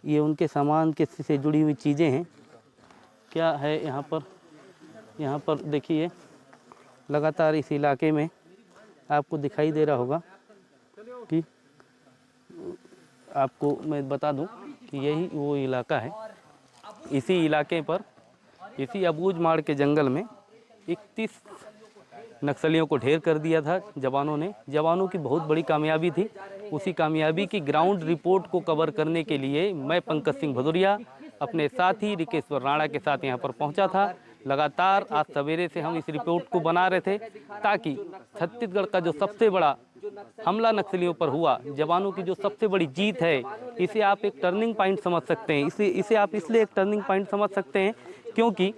ये उनके सामान के से जुड़ी हुई चीज़ें हैं। क्या है यहाँ पर देखिए, लगातार इस इलाके में आपको दिखाई दे रहा होगा कि आपको मैं बता दूं कि यही वो इलाका है। इसी इलाके पर इसी अबूझमाड़ के जंगल में 31 नक्सलियों को ढेर कर दिया था जवानों ने। जवानों की बहुत बड़ी कामयाबी थी। उसी कामयाबी की ग्राउंड रिपोर्ट को कवर करने के लिए मैं पंकज सिंह भदौरिया अपने साथी रिकेश्वर राणा के साथ यहाँ पर पहुँचा था। लगातार आज सवेरे से हम इस रिपोर्ट को बना रहे थे ताकि छत्तीसगढ़ का जो सबसे बड़ा हमला नक्सलियों पर हुआ, जवानों की जो सबसे बड़ी जीत है, इसे आप एक टर्निंग पॉइंट समझ सकते हैं। इसे आप इसलिए एक टर्निंग पॉइंट समझ सकते हैं क्योंकि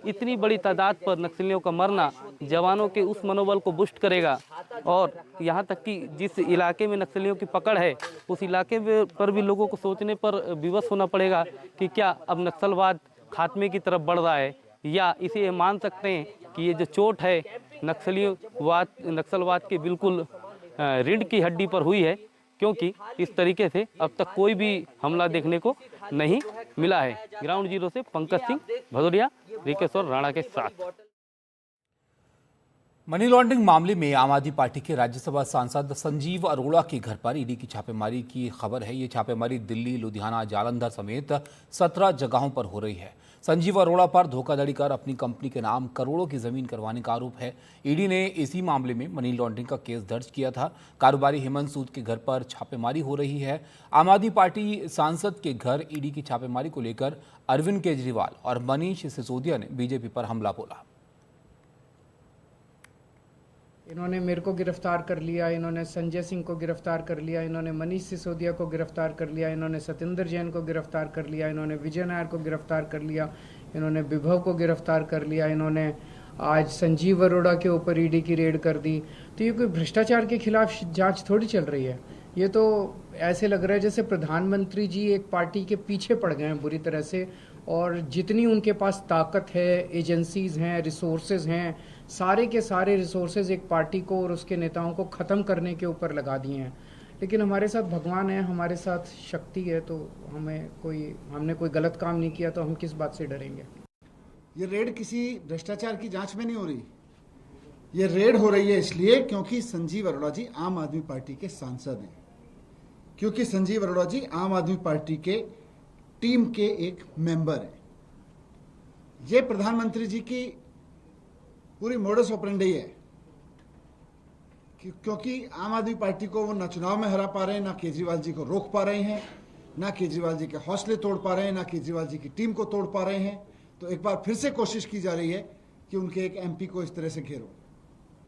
इतनी बड़ी तादाद पर नक्सलियों का मरना जवानों के उस मनोबल को बूस्ट करेगा। और यहाँ तक कि जिस इलाके में नक्सलियों की पकड़ है उस इलाके पर भी लोगों को सोचने पर विवश होना पड़ेगा कि क्या अब नक्सलवाद खात्मे की तरफ बढ़ रहा है या इसे मान सकते हैं कि ये जो चोट है नक्सलवाद के बिल्कुल रीढ़ की हड्डी पर हुई है, क्योंकि इस तरीके से अब तक कोई भी हमला देखने को नहीं मिला है। ग्राउंड जीरो से पंकज सिंह भदौरिया, रिकेश्वर राणा के साथ। मनी लॉन्ड्रिंग मामले में आम आदमी पार्टी के राज्यसभा सांसद संजीव अरोड़ा के घर पर ईडी की छापेमारी की खबर है। ये छापेमारी दिल्ली, लुधियाना, जालंधर समेत 17 जगहों पर हो रही है। संजीव अरोड़ा पर धोखाधड़ी कर अपनी कंपनी के नाम करोड़ों की जमीन करवाने का आरोप है। ईडी ने इसी मामले में मनी लॉन्ड्रिंग का केस दर्ज किया था। कारोबारी हेमंत सूद के घर पर छापेमारी हो रही है। आम आदमी पार्टी सांसद के घर ईडी की छापेमारी को लेकर अरविंद केजरीवाल और मनीष सिसोदिया ने बीजेपी पर हमला बोला। इन्होंने मेरे को गिरफ्तार कर लिया, इन्होंने संजय सिंह को गिरफ्तार कर लिया, इन्होंने मनीष सिसोदिया को गिरफ्तार कर लिया, इन्होंने सत्येंद्र जैन को गिरफ्तार कर लिया, इन्होंने विजय नायर को गिरफ्तार कर लिया, इन्होंने विभव को गिरफ्तार कर लिया, इन्होंने आज संजीव अरोड़ा के ऊपर ईडी की रेड कर दी। तो ये कोई भ्रष्टाचार के खिलाफ जांच थोड़ी चल रही है। ये तो ऐसे लग रहा है जैसे प्रधानमंत्री जी एक पार्टी के पीछे पड़ गए हैं बुरी तरह से, और जितनी उनके पास ताकत है, एजेंसीज हैं, रिसोर्सेज हैं, सारे के सारे रिसोर्सेज एक पार्टी को और उसके नेताओं को ख़त्म करने के ऊपर लगा दिए हैं। लेकिन हमारे साथ भगवान है, हमारे साथ शक्ति है, तो हमने कोई गलत काम नहीं किया तो हम किस बात से डरेंगे। ये रेड किसी भ्रष्टाचार की जांच में नहीं हो रही। ये रेड हो रही है इसलिए क्योंकि संजीव अरोड़ा जी आम आदमी पार्टी के सांसद हैं, क्योंकि संजीव अरोड़ा जी आम आदमी पार्टी के टीम के एक मेंबर हैं। ये प्रधानमंत्री जी की पूरी मोडस ऑपरेंडी है, क्योंकि आम आदमी पार्टी को वो ना चुनाव में हरा पा रहे हैं, ना केजरीवाल जी को रोक पा रहे हैं, ना केजरीवाल जी के हौसले तोड़ पा रहे हैं, ना केजरीवाल जी की टीम को तोड़ पा रहे हैं। तो एक बार फिर से कोशिश की जा रही है कि उनके एक एमपी को इस तरह से घेरो।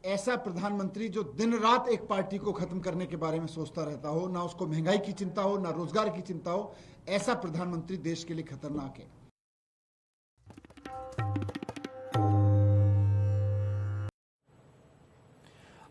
ऐसा प्रधानमंत्री जो दिन रात एक पार्टी को खत्म करने के बारे में सोचता रहता हो, ना उसको महंगाई की चिंता हो, ना रोजगार की चिंता हो, ऐसा प्रधानमंत्री देश के लिए खतरनाक है।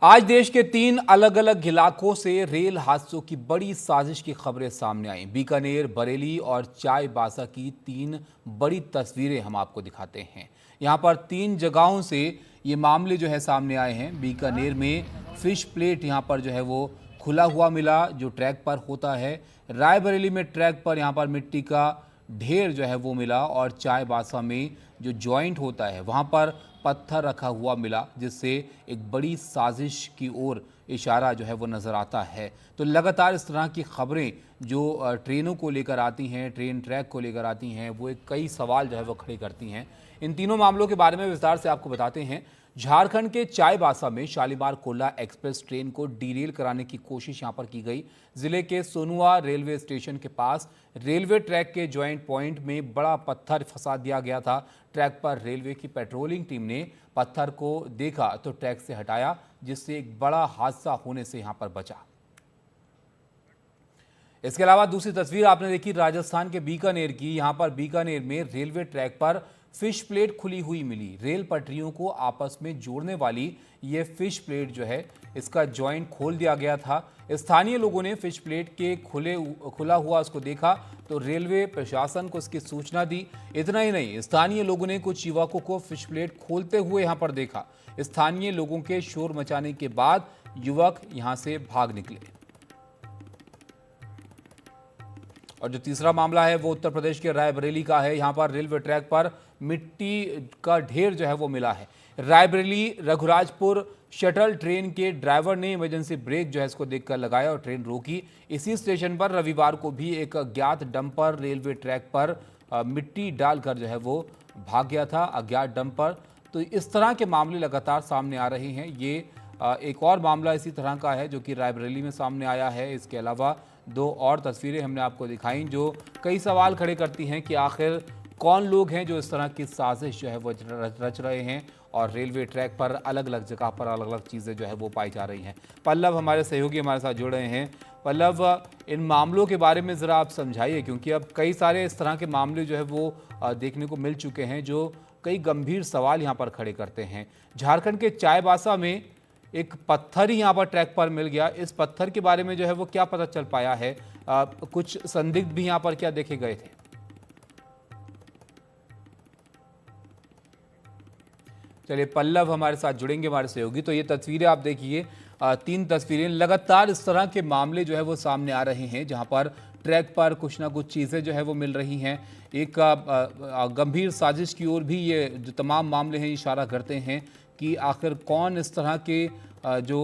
आज देश के 3 अलग अलग इलाकों से रेल हादसों की बड़ी साजिश की खबरें सामने आई। बीकानेर, बरेली और चाईबासा की 3 बड़ी तस्वीरें हम आपको दिखाते हैं। यहां पर 3 जगहों से ये मामले जो है सामने आए हैं। बीकानेर में फिश प्लेट यहां पर जो है वो खुला हुआ मिला, जो ट्रैक पर होता है। रायबरेली में ट्रैक पर यहां पर मिट्टी का ढेर जो है वो मिला और चाईबासा में जो जॉइंट होता है वहां पर पत्थर रखा हुआ मिला, जिससे एक बड़ी साजिश की ओर इशारा जो है वो नज़र आता है। तो लगातार इस तरह की खबरें जो ट्रेनों को लेकर आती हैं, ट्रेन ट्रैक को लेकर आती हैं, वो एक कई सवाल जो है वो खड़े करती हैं। इन तीनों मामलों के बारे में विस्तार से आपको बताते हैं। झारखंड के चाईबासा में शालीमार कोल्ला एक्सप्रेस ट्रेन को डीरेल कराने की कोशिश यहां पर की गई। जिले के सोनुआ रेलवे स्टेशन के पास रेलवे ट्रैक के जॉइंट पॉइंट में बड़ा पत्थर फंसा दिया गया था। ट्रैक पर रेलवे की पेट्रोलिंग टीम ने पत्थर को देखा तो ट्रैक से हटाया, जिससे एक बड़ा हादसा होने से यहां पर बचा। इसके अलावा दूसरी तस्वीर आपने देखी राजस्थान के बीकानेर की। यहां पर बीकानेर में रेलवे ट्रैक पर फिश प्लेट खुली हुई मिली। रेल पटरियों को आपस में जोड़ने वाली ये फिश प्लेट जो है, इसका जॉइंट खोल दिया गया था। स्थानीय लोगों ने फिश प्लेट के खुला हुआ उसको देखा तो रेलवे प्रशासन को इसकी सूचना दी। इतना ही नहीं, स्थानीय लोगों ने कुछ युवकों को फिश प्लेट खोलते हुए यहां पर देखा। स्थानीय लोगों के शोर मचाने के बाद युवक यहां से भाग निकले। और जो तीसरा मामला है वो उत्तर प्रदेश के रायबरेली का है। यहां पर रेलवे ट्रैक पर मिट्टी का ढेर जो है वो मिला है। रायबरेली रघुराजपुर शटल ट्रेन के ड्राइवर ने इमरजेंसी ब्रेक जो है इसको देखकर लगाया और ट्रेन रोकी। इसी स्टेशन पर रविवार को भी एक अज्ञात डंपर रेलवे ट्रैक पर मिट्टी डालकर जो है वो भाग गया था, अज्ञात डंपर। तो इस तरह के मामले लगातार सामने आ रहे हैं। ये एक और मामला इसी तरह का है जो कि रायबरेली में सामने आया है। इसके अलावा 2 और तस्वीरें हमने आपको दिखाई जो कई सवाल खड़े करती हैं कि आखिर कौन लोग हैं जो इस तरह की साजिश जो है वो रच रहे हैं और रेलवे ट्रैक पर अलग अलग जगह पर अलग अलग चीज़ें जो है वो पाई जा रही हैं। पल्लव हमारे सहयोगी हमारे साथ जुड़ रहे हैं। पल्लव, इन मामलों के बारे में ज़रा आप समझाइए, क्योंकि अब कई सारे इस तरह के मामले जो है वो देखने को मिल चुके हैं जो कई गंभीर सवाल यहाँ पर खड़े करते हैं। झारखंड के चाईबासा में एक पत्थर ही यहाँ पर ट्रैक पर मिल गया। इस पत्थर के बारे में जो है वो क्या पता चल पाया है? कुछ संदिग्ध भी यहाँ पर क्या देखे गए थे? चलिए, पल्लव हमारे साथ जुड़ेंगे, हमारे सहयोगी। तो ये तस्वीरें आप देखिए, 3 तस्वीरें। लगातार इस तरह के मामले जो है वो सामने आ रहे हैं जहाँ पर ट्रैक पर कुछ ना कुछ चीज़ें जो है वो मिल रही हैं। एक गंभीर साजिश की ओर भी ये जो तमाम मामले हैं इशारा करते हैं कि आखिर कौन इस तरह के जो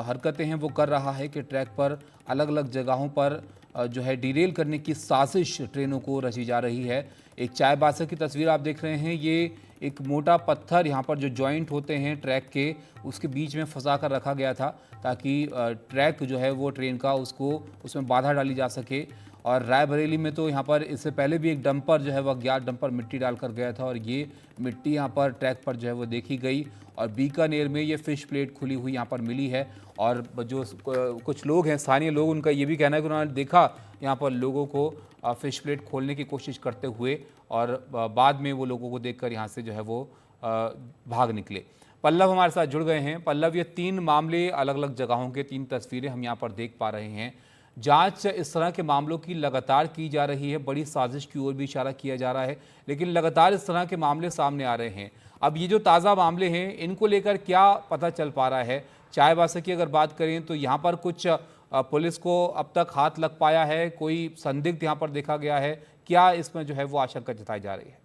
हरकतें हैं वो कर रहा है कि ट्रैक पर अलग अलग जगहों पर जो है डीरेल करने की साजिश ट्रेनों को रची जा रही है। एक चाईबासा की तस्वीर आप देख रहे हैं। ये एक मोटा पत्थर यहाँ पर जो जॉइंट होते हैं ट्रैक के, उसके बीच में फंसा कर रखा गया था ताकि ट्रैक जो है वो ट्रेन का उसमें बाधा डाली जा सके। और रायबरेली में तो यहाँ पर इससे पहले भी एक डंपर जो है वह अज्ञात डंपर मिट्टी डालकर गया था और ये मिट्टी यहाँ पर ट्रैक पर जो है वो देखी गई। और बीकानेर में ये फिश प्लेट खुली हुई यहाँ पर मिली है। और जो कुछ लोग हैं, स्थानीय लोग, उनका ये भी कहना है कि उन्होंने देखा यहाँ पर लोगों को फिश प्लेट खोलने की कोशिश करते हुए और बाद में वो लोगों को देखकर यहाँ से जो है वो भाग निकले। पल्लव हमारे साथ जुड़ गए हैं। पल्लव, ये 3 मामले अलग अलग जगहों के 3 तस्वीरें हम यहाँ पर देख पा रहे हैं। जांच इस तरह के मामलों की लगातार की जा रही है, बड़ी साजिश की ओर भी इशारा किया जा रहा है, लेकिन लगातार इस तरह के मामले सामने आ रहे हैं। अब ये जो ताज़ा मामले हैं इनको लेकर क्या पता चल पा रहा है? चाईबासा की अगर बात करें तो यहाँ पर कुछ पुलिस को अब तक हाथ लग पाया है? कोई संदिग्ध यहाँ पर देखा गया है? क्या इसमें जो है वो आशंका जताई जा रही है?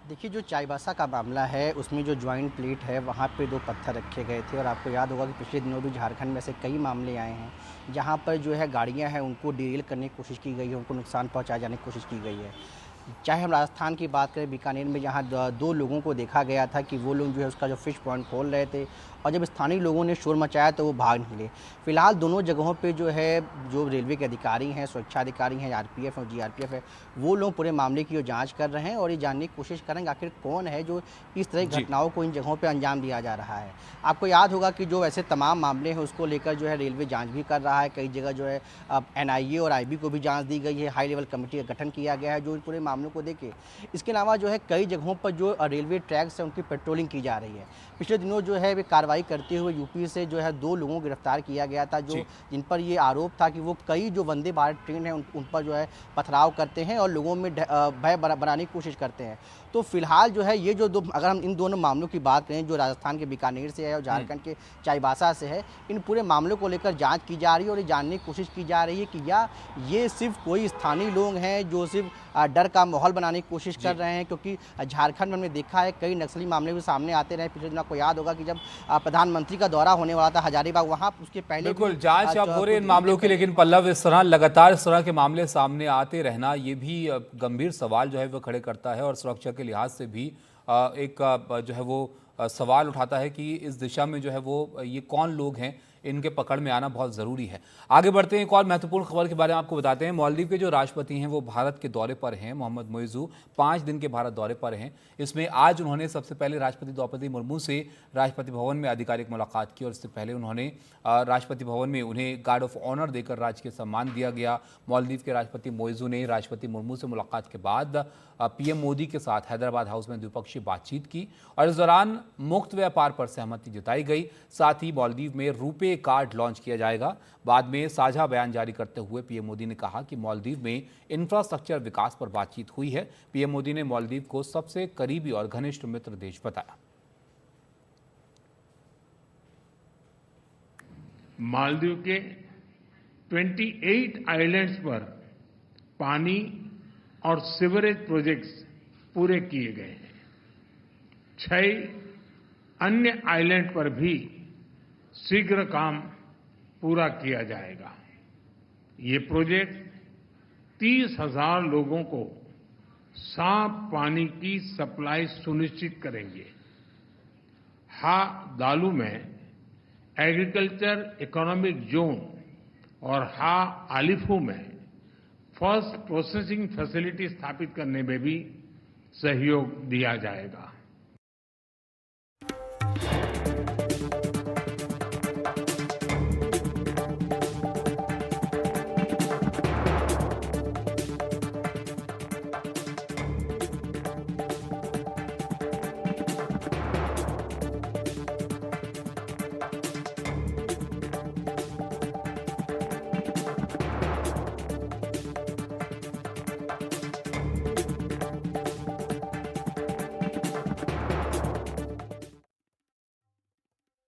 देखिए, जो चाईबासा का मामला है उसमें जो जॉइंट प्लेट है वहाँ पे 2 पत्थर रखे गए थे। और आपको याद होगा कि पिछले दिनों भी झारखंड में से कई मामले आए हैं जहाँ पर जो है गाड़ियाँ हैं उनको डीरेल करने की कोशिश की गई है, उनको नुकसान पहुँचाए जाने की कोशिश की गई है। चाहे हम राजस्थान की बात करें, बीकानेर में जहाँ 2 लोगों को देखा गया था कि वो लोग जो है उसका जो फिश पॉइंट खोल रहे थे और जब स्थानीय लोगों ने शोर मचाया तो वो भाग निकले। फिलहाल दोनों जगहों पे जो है जो रेलवे के अधिकारी हैं, सुरक्षा अधिकारी हैं, आरपीएफ और जीआरपीएफ है, वो लोग पूरे मामले की जांच कर रहे हैं और ये जानने की कोशिश करेंगे आखिर कौन है जो इस तरह की घटनाओं को इन जगहों पर अंजाम दिया जा रहा है। आपको याद होगा कि जो ऐसे तमाम मामले हैं उसको लेकर जो है रेलवे जाँच भी कर रहा है। कई जगह जो है NIA और IB को भी जाँच दी गई है। हाई लेवल कमेटी का गठन किया गया है जो पूरे मामलों को देखें। इसके अलावा जो है कई जगहों पर जो रेलवे ट्रैक्स हैं उनकी पेट्रोलिंग की जा रही है। पिछले दिनों जो है वे कार्रवाई करते हुए यूपी से जो है 2 लोगों को गिरफ्तार किया गया था, जो जिन पर ये आरोप था कि वो कई जो वंदे भारत ट्रेन है उन पर जो है पथराव करते हैं और लोगों में भय बनाने की कोशिश करते हैं। तो फिलहाल जो है ये जो अगर हम इन दोनों मामलों की बात करें, जो राजस्थान के बीकानेर से है और झारखंड के चाईबासा से है, इन पूरे मामलों को लेकर जांच की जा रही है और ये जानने की कोशिश की जा रही है कि या ये सिर्फ कोई स्थानीय लोग हैं जो सिर्फ डर का माहौल बनाने की कोशिश कर रहे हैं, क्योंकि झारखंड में हमने देखा है कई नक्सली मामले भी सामने आते रहे। पिछले दिनों आपको याद होगा कि जब प्रधानमंत्री का दौरा होने वाला था हजारीबाग, वहाँ उसके पहले बिल्कुल जांच अब हो रही इन मामलों की, लेकिन पल्लव इस तरह लगातार इस तरह के मामले सामने आते रहना ये भी गंभीर सवाल जो है वो खड़े करता है और सुरक्षा के लिहाज से भी एक जो है वो सवाल उठाता है कि इस दिशा में जो है वो ये कौन लोग हैं, इनके पकड़ में आना बहुत ज़रूरी है। आगे बढ़ते हैं, एक और महत्वपूर्ण खबर के बारे में आपको बताते हैं। मालदीव के जो राष्ट्रपति हैं वो भारत के दौरे पर हैं। मोहम्मद मोइज़ू 5 दिन के भारत दौरे पर हैं। इसमें आज उन्होंने सबसे पहले राष्ट्रपति द्रौपदी मुर्मू से राष्ट्रपति भवन में आधिकारिक मुलाकात की और इससे पहले उन्होंने राष्ट्रपति भवन में उन्हें गार्ड ऑफ ऑनर देकर राजकीय सम्मान दिया गया। मालदीव के राष्ट्रपति मोइज़ू ने राष्ट्रपति मुर्मू से मुलाकात के बाद पीएम मोदी के साथ हैदराबाद हाउस में द्विपक्षीय बातचीत की और इस दौरान मुक्त व्यापार पर सहमति जताई गई। साथ ही मालदीव में रुपे कार्ड लॉन्च किया जाएगा। बाद में साझा बयान जारी करते हुए पीएम मोदी ने कहा कि मालदीव में इंफ्रास्ट्रक्चर विकास पर बातचीत हुई है। पीएम मोदी ने मालदीव को सबसे करीबी और घनिष्ठ मित्र देश बताया। मालदीव के 28 आइलैंड्स पर पानी और सीवरेज प्रोजेक्ट्स पूरे किए गए हैं। 6 अन्य आइलैंड पर भी शीघ्र काम पूरा किया जाएगा। ये प्रोजेक्ट 30,000 लोगों को साफ पानी की सप्लाई सुनिश्चित करेंगे। हा दालू में एग्रीकल्चर इकोनॉमिक जोन और हा आलिफू में फर्स्ट प्रोसेसिंग फैसिलिटी स्थापित करने में भी सहयोग दिया जाएगा।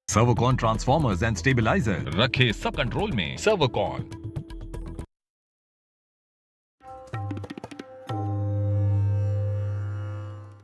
सर्वोकॉन ट्रांसफॉर्मर्स एंड स्टेबलाइजर रखे सब कंट्रोल में। सर्वोकॉन।